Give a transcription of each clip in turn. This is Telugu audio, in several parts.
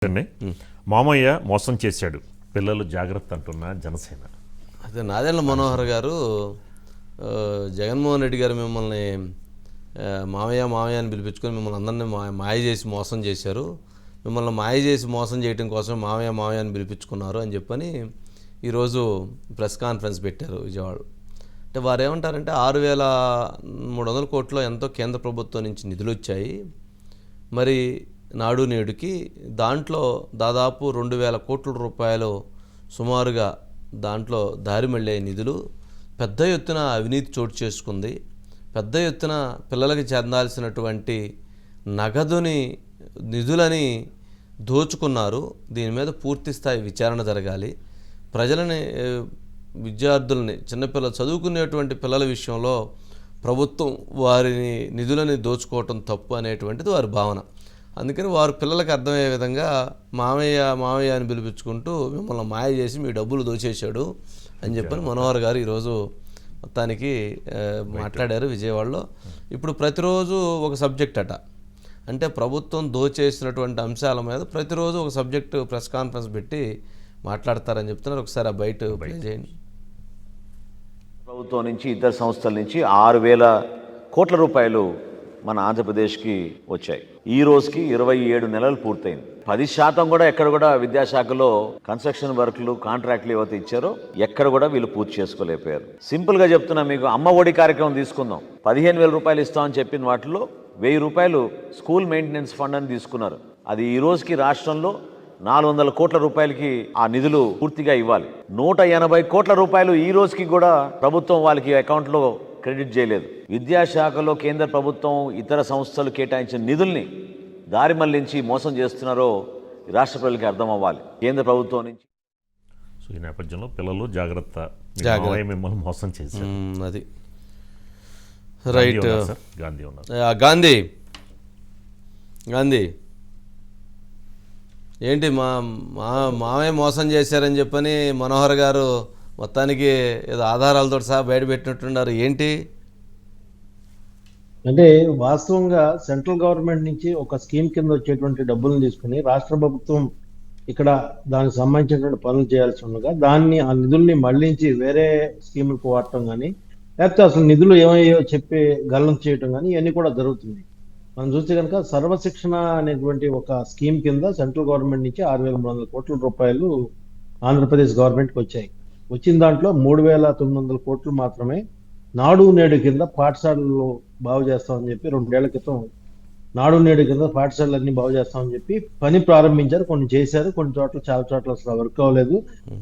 అండి మామయ్య మోసం చేశాడు, పిల్లలు జాగ్రత్త అంటున్న జనసేన. అదే నాదెండ్ల మనోహర్ గారు జగన్మోహన్ రెడ్డి గారు మిమ్మల్ని మామయ్య మామయ్య అని పిలిపించుకొని మిమ్మల్ని అందరినీ మాయ చేసి మోసం చేశారు, మిమ్మల్ని మాయ చేసి మోసం చేయడం కోసం మామయ్య మామయ్య అని పిలిపించుకున్నారు అని చెప్పని ఈరోజు ప్రెస్ కాన్ఫరెన్స్ పెట్టారు విజయవాడలో. అంటే వారు ఏమంటారంటే 6,300 కోట్లు ఎంతో కేంద్ర ప్రభుత్వం నుంచి నిధులు వచ్చాయి, మరి నాడు నేడుకి దాంట్లో దాదాపు 2,000 కోట్ల రూపాయలు సుమారుగా దాంట్లో దారి మళ్ళే నిధులు పెద్ద ఎత్తున అవినీతి చోటు చేసుకుంది, పెద్ద ఎత్తున పిల్లలకి చెందాల్సినటువంటి నగదుని నిధులని దోచుకున్నారు, దీని మీద పూర్తి స్థాయి విచారణ జరగాలి, ప్రజలని విద్యార్థులని చిన్నపిల్లలు చదువుకునేటువంటి పిల్లల విషయంలో ప్రభుత్వం వారిని నిధులని దోచుకోవటం తప్పు అనేటువంటిది వారి భావన. అందుకని వారు పిల్లలకు అర్థమయ్యే విధంగా మామయ్య మామయ్య అని పిలిపించుకుంటూ మిమ్మల్ని మాయ చేసి మీ డబ్బులు దోచేశాడు అని చెప్పని మనోహర్ గారు ఈరోజు మొత్తానికి మాట్లాడారు విజయవాడలో. ఇప్పుడు ప్రతిరోజు ఒక సబ్జెక్ట్ అట, అంటే ప్రభుత్వం దోచేసినటువంటి అంశాల మీద ప్రతిరోజు ఒక సబ్జెక్టు ప్రెస్ కాన్ఫరెన్స్ పెట్టి మాట్లాడతారని చెప్తున్నారు. ఒకసారి ఆ బయట ప్లే చేయండి. ప్రభుత్వం నుంచి ఇతర సంస్థల నుంచి 6,000 కోట్ల రూపాయలు మన ఆంధ్రప్రదేశ్కి వచ్చాయి. ఈ రోజుకి 27 నెలలు పూర్తయింది. 10% కూడా ఎక్కడ కూడా విద్యాశాఖలో కన్స్ట్రక్షన్ వర్క్లు కాంట్రాక్ట్లు ఏవైతే ఇచ్చారో ఎక్కడ కూడా వీళ్ళు పూర్తి చేసుకోలేకపోయారు. సింపుల్గా చెప్తున్నా మీకు, అమ్మ ఒడి కార్యక్రమం తీసుకుందాం. 15,000 రూపాయలు ఇస్తామని చెప్పిన వాటిలో 1,000 రూపాయలు స్కూల్ మెయింటెనెన్స్ ఫండ్ అని తీసుకున్నారు. అది ఈ రోజుకి రాష్ట్రంలో 400 కోట్ల రూపాయలకి ఆ నిధులు పూర్తిగా ఇవ్వాలి. 180 కోట్ల రూపాయలు ఈ రోజుకి కూడా ప్రభుత్వం వాళ్ళకి అకౌంట్లో క్రెడిట్ చేయలేదు. విద్యాశాఖలో కేంద్ర ప్రభుత్వం ఇతర సంస్థలు కేటాయించిన నిధుల్ని దారి మళ్లించి మోసం చేస్తున్నారో రాష్ట్ర ప్రజలకి అర్థం అవ్వాలి. కేంద్ర ప్రభుత్వం నుంచి సో ఈ నేపథ్యంలో పిల్లలు జాగ్రత్త, మిమ్మల్ని మోసం చేశారు. అది రైట్. గాంధీ ఉన్నారు. గాంధీ గాంధీ ఏంటి మామయ్య మోసం చేశారని చెప్పని మనోహర్ గారు మొత్తానికి ఏదో ఆధారాలతో సహా బయటపెట్టినట్టున్నారు, ఏంటి అంటే? వాస్తవంగా సెంట్రల్ గవర్నమెంట్ నుంచి ఒక స్కీమ్ కింద వచ్చేటువంటి డబ్బులను తీసుకుని రాష్ట్ర ప్రభుత్వం ఇక్కడ దానికి సంబంధించినటువంటి పనులు చేయాల్సి ఉండగా దాన్ని ఆ నిధుల్ని మళ్లించి వేరే స్కీములకు వాడటం కానీ, లేకపోతే అసలు నిధులు ఏమయ్యో చెప్పి గల్లం చేయటం కానీ ఇవన్నీ కూడా జరుగుతుంది. మనం చూస్తే కనుక సర్వశిక్షణ అనేటువంటి ఒక స్కీమ్ కింద సెంట్రల్ గవర్నమెంట్ నుంచి 6,300 కోట్ల రూపాయలు ఆంధ్రప్రదేశ్ గవర్నమెంట్కి వచ్చాయి. వచ్చిన దాంట్లో 3,900 కోట్లు మాత్రమే నాడు నేడు కింద పాఠశాలలు బాగు చేస్తామని చెప్పి 2 ఏళ్ల క్రితం నాడు నేడు కింద పాఠశాలలన్నీ బాగు చేస్తామని చెప్పి పని ప్రారంభించారు. కొన్ని చేశారు, కొన్ని చోట్ల చాలా చోట్ల అసలు వర్క్ అవ్వలేదు.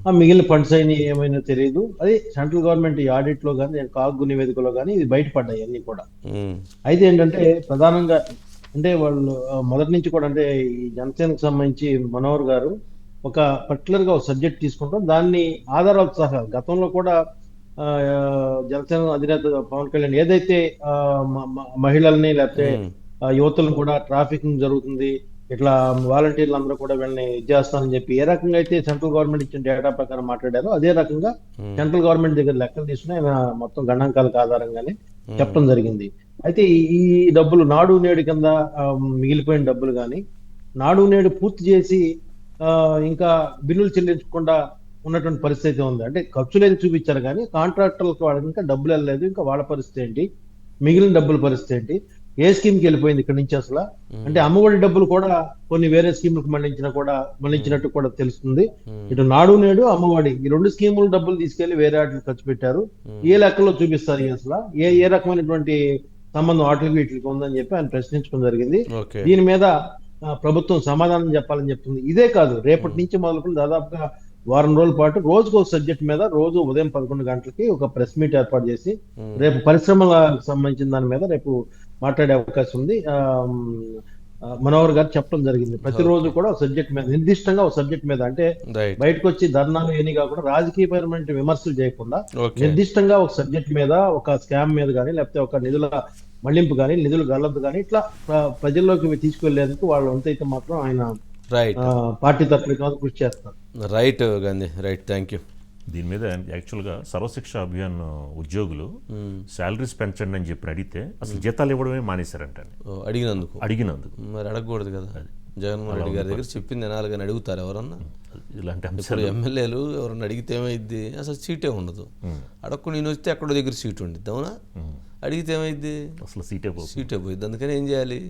ఆ మిగిలిన ఫండ్స్ అయినా ఏమైనా తెలియదు. అది సెంట్రల్ గవర్నమెంట్ ఈ ఆడిట్ లో కానీ కాగు నివేదికలో కానీ ఇది బయటపడ్డాయి అన్ని కూడా. అయితే ఏంటంటే ప్రధానంగా అంటే వాళ్ళు మొదటి నుంచి కూడా అంటే ఈ జనసేనకు సంబంధించి మనోహర్ గారు ఒక పర్టికులర్ గా ఒక సబ్జెక్ట్ తీసుకుంటాం, దాన్ని ఆధారాలతో సహా గతంలో కూడా జనసేన అధినేత పవన్ కళ్యాణ్ ఏదైతే మహిళల్ని లేకపోతే యువతలను కూడా ట్రాఫికింగ్ జరుగుతుంది, ఇట్లా వాలంటీర్లు అందరూ కూడా వీళ్ళని చేస్తానని చెప్పి ఏ రకంగా అయితే సెంట్రల్ గవర్నమెంట్ ఇచ్చిన డేటా ప్రకారం మాట్లాడారో అదే రకంగా సెంట్రల్ గవర్నమెంట్ దగ్గర లెక్కలు తీసుకుని ఆయన మొత్తం గణాంకాలకు ఆధారంగానే చెప్పడం జరిగింది. అయితే ఈ డబ్బులు నాడు నేడు కింద మిగిలిపోయిన డబ్బులు కానీ నాడు నేడు పూర్తి చేసి ఇంకా బిల్లులు చెల్లించకుండా ఉన్నటువంటి పరిస్థితి ఉంది. అంటే ఖర్చులు ఏది చూపించారు కానీ కాంట్రాక్టర్లకు వాళ్ళకి ఇంకా డబ్బులు వెళ్ళలేదు. ఇంకా వాళ్ళ పరిస్థితి ఏంటి, మిగిలిన డబ్బుల పరిస్థితి ఏంటి, ఏ స్కీమ్కి వెళ్ళిపోయింది ఇక్కడ నుంచి అసలు? అంటే అమ్మఒడి డబ్బులు కూడా కొన్ని వేరే స్కీములకు మళ్లించినట్టు కూడా తెలుస్తుంది. ఇటు నాడు నేడు అమ్మఒడి ఈ 2 స్కీముల డబ్బులు తీసుకెళ్లి వేరే వాటికి ఖర్చు పెట్టారు. ఏ లెక్కలో చూపిస్తారు అసలు? ఏ రకమైనటువంటి సంబంధం వాటికి వీటికి ఉందని చెప్పి ఆయన ప్రశ్నించడం జరిగింది. దీని మీద ప్రభుత్వం సమాధానం చెప్పాలని చెప్తుంది. ఇదే కాదు, రేపటి నుంచి మొదలుకొని దాదాపుగా వారం రోజుల పాటు రోజుకు ఒక సబ్జెక్ట్ మీద రోజు ఉదయం 11 గంటలకి ఒక ప్రెస్ మీట్ ఏర్పాటు చేసి రేపు పరిశ్రమలకు సంబంధించిన దాని మీద రేపు మాట్లాడే అవకాశం ఉంది. మనోహర్ గారు చెప్పడం జరిగింది. ప్రతిరోజు కూడా ఒక సబ్జెక్ట్ మీద నిర్దిష్టంగా ఒక సబ్జెక్ట్ మీద, అంటే బయటకు వచ్చి ధర్నాలు ఏని కాకుండా రాజకీయపరమైన విమర్శలు చేయకుండా నిర్దిష్టంగా ఒక సబ్జెక్ట్ మీద, ఒక స్కామ్ మీద కానీ లేకపోతే ఒక నిధుల మళ్లింపు కానీ నిధులు గల్లద్దు కానీ ఇట్లా ప్రజల్లోకి తీసుకెళ్లేందుకు వాళ్ళు అంతైతే మాత్రం ఆయన పార్టీ తరఫున కృషి చేస్తారు. Right Gandhi, right, thank you. దీని మీద యాక్చువల్గా సర్వశిక్ష అభియాన్ ఉద్యోగులు శాలరీస్ పెంచండి అని చెప్పి అడిగితే అసలు జీతాలు ఇవ్వడమే మానేశారంట. అడిగినందుకు మరి అడగకూడదు కదా. జగన్మోహన్ రెడ్డి గారి దగ్గర చెప్పింది వినాలి కానీ అడుగుతారు ఎవరన్నా? ఇలాంటి ఇప్పుడు అంశాలు ఎమ్మెల్యేలు ఎవరన్నా అడిగితే ఏమైద్ది? అసలు సీటే ఉండదు. అడక్కు నేను వస్తే ఎక్కడో దగ్గర సీట్ ఉండిద్ది, అవునా? అడిగితే ఏమైద్ది? అసలు సీటే పోతుంది. సీటే పోయిద్ది. అందుకని ఏం చేయాలి?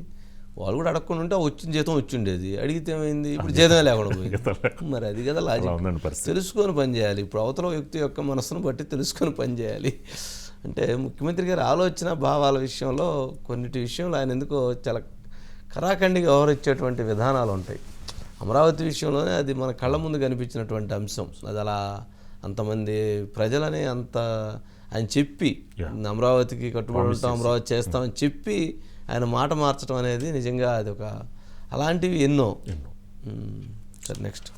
వాళ్ళు కూడా అడగకుండా ఉంటే వచ్చిన జీతం వచ్చి ఉండేది. అడిగితే ఏమైంది? ఇప్పుడు జీతమే లేకుండా పోయింది. మరి అది కదా అలా లాజిక్. ఉందండి పరిస్థితి. తెలుసుకొని పని చేయాలి. ఇప్పుడు అవతల వ్యక్తి యొక్క మనసును బట్టి తెలుసుకొని పని చేయాలి. అంటే ముఖ్యమంత్రి గారి ఆలోచన భావాల విషయంలో కొన్నిటి విషయంలో ఆయన ఎందుకో చాలా కరాఖండిగా వ్యవహరించేటువంటి విధానాలు ఉంటాయి. అమరావతి విషయంలోనే అది మన కళ్ళ ముందు కనిపించినటువంటి అంశం. అది అలా అంతమంది ప్రజలని అంత ఆయన చెప్పి అమరావతికి కట్టుబడి ఉంటాం, అమరావతి చేస్తామని చెప్పి ఆయన మాట మార్చడం అనేది నిజంగా అది ఒక అలాంటివి ఎన్నో. సరే నెక్స్ట్.